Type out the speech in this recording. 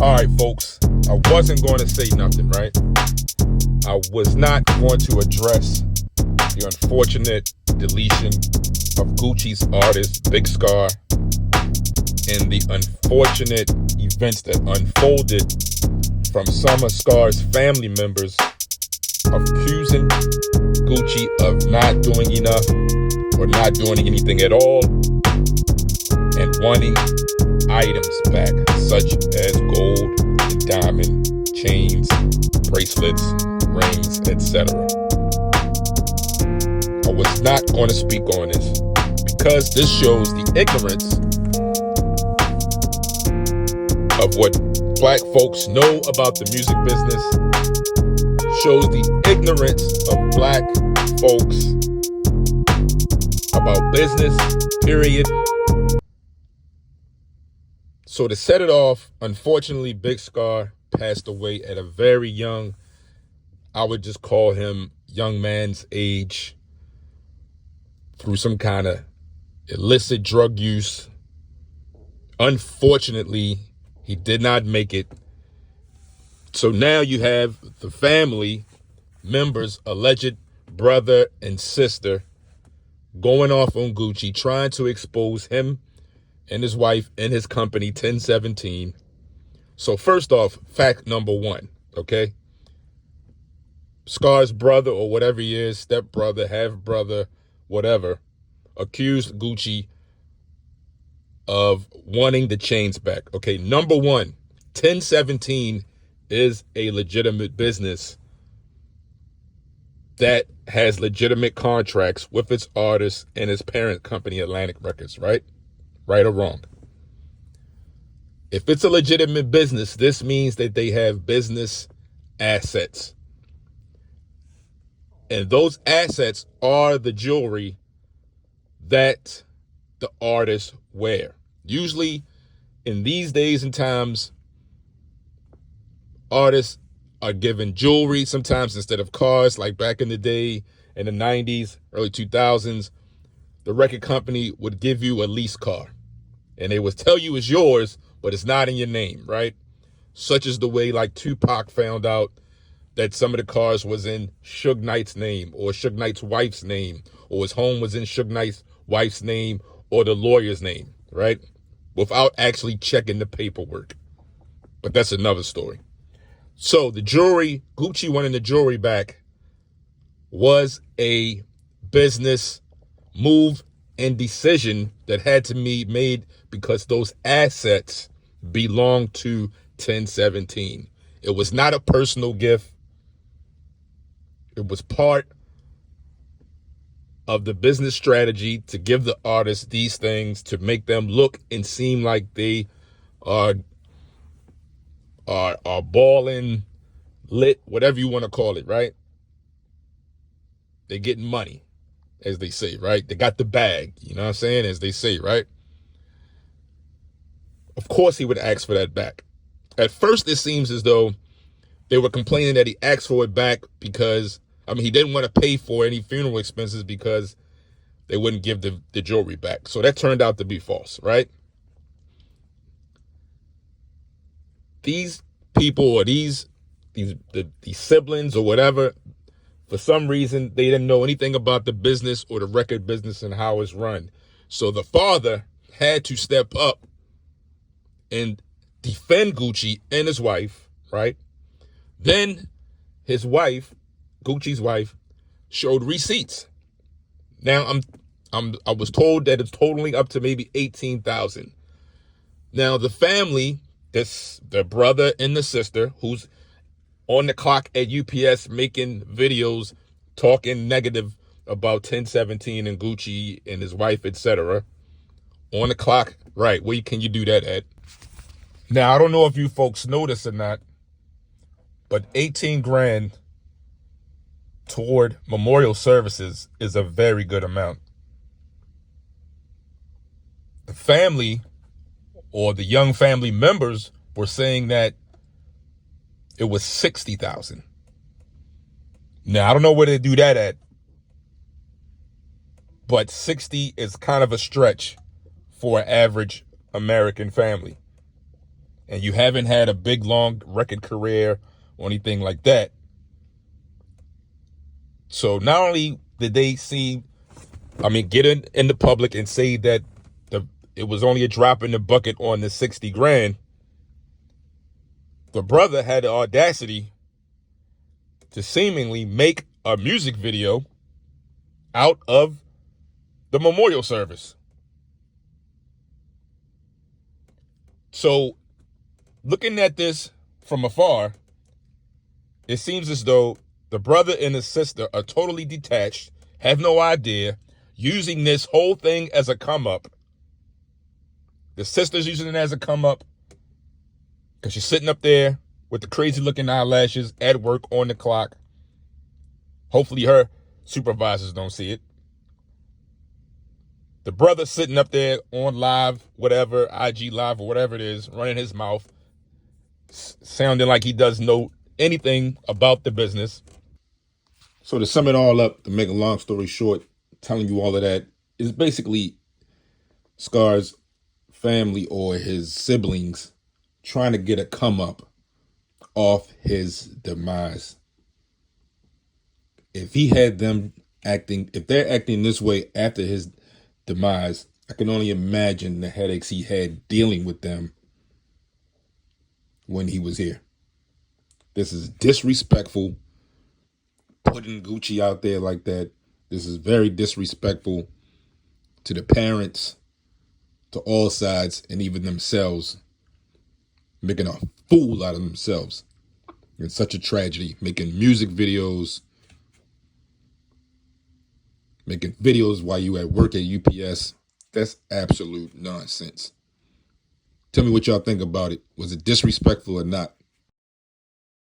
All right, folks, I wasn't going to say nothing, right? I was not going to address the unfortunate deletion of Gucci's artist, Big Scar, and the unfortunate events that unfolded from some of Scar's family members accusing Gucci of not doing enough or not doing anything at all and wanting items back, such as gold, diamond, chains, bracelets, rings, etc. I was not going to speak on this because this shows the ignorance of what black folks know about the music business, shows the ignorance of black folks about business, period. So to set it off, unfortunately, Big Scar passed away at a very young, I would just call him young man's age, through some kind of illicit drug use. Unfortunately, he did not make it. So now you have the family members, alleged brother and sister, going off on Gucci, trying to expose him and his wife and his company 1017. So first off, fact number one, okay? Scar's brother, or whatever he is, stepbrother, half brother, whatever, accused Gucci of wanting the chains back. Okay, number one, 1017 is a legitimate business that has legitimate contracts with its artists and its parent company, Atlantic Records, right? Right or wrong? If it's a legitimate business, this means that they have business assets. And those assets are the jewelry that the artists wear. Usually, in these days and times, artists are given jewelry sometimes instead of cars, like back in the day in the 90s, early 2000s. The record company would give you a lease car, and they would tell you it's yours, but it's not in your name, right? Such as the way like Tupac found out that some of the cars was in Suge Knight's name, or Suge Knight's wife's name, or his home was in Suge Knight's wife's name, or the lawyer's name, right? Without actually checking the paperwork. But that's another story. So the jewelry, Gucci wanting the jewelry back, was a business move and decision that had to be made because those assets belong to 1017. It was not a personal gift. It was part of the business strategy to give the artists these things to make them look and seem like they are balling, lit, whatever you want to call it, right? They're getting money, as they say, right? They got the bag, you know what I'm saying? As they say, right? Of course he would ask for that back. At first, it seems as though they were complaining that he asked for it back because, he didn't want to pay for any funeral expenses because they wouldn't give the jewelry back. So that turned out to be false, right? These people, or these siblings or whatever, for some reason, they didn't know anything about the business or the record business and how it's run. So the father had to step up and defend Gucci and his wife, right? Then his wife, Gucci's wife, showed receipts. Now I was told that it's totaling up to maybe 18,000. Now the family, the brother and the sister, who's on the clock at UPS making videos talking negative about 1017 and Gucci and his wife, etc. On the clock, right? Where can you do that at? Now, I don't know if you folks know this or not, but 18 grand toward memorial services is a very good amount. The family, or the young family members, were saying that it was 60,000. Now, I don't know where they do that at, but 60 is kind of a stretch for an average American family. and you haven't had a big, long record career or anything like that. So not only did they get in the public and say that it was only a drop in the bucket on the 60 grand, the brother had the audacity to seemingly make a music video out of the memorial service. So looking at this from afar, it seems as though the brother and the sister are totally detached, have no idea, using this whole thing as a come up. The sister's using it as a come up because she's sitting up there with the crazy looking eyelashes at work on the clock. Hopefully her supervisors don't see it. The brother sitting up there on live, whatever, IG live or whatever it is, running his mouth, sounding like he doesn't know anything about the business. So to sum it all up, to make a long story short, telling you all of that, is basically Scar's family or his siblings trying to get a come up off his demise. If they're acting this way after his demise, I can only imagine the headaches he had dealing with them when he was here. This is disrespectful, putting Gucci out there like that. This is very disrespectful to the parents, to all sides, and even themselves, making a fool out of themselves. It's such a tragedy, making music videos, making videos while you at work at UPS. That's absolute nonsense. Tell me what y'all think about it. Was it disrespectful or not?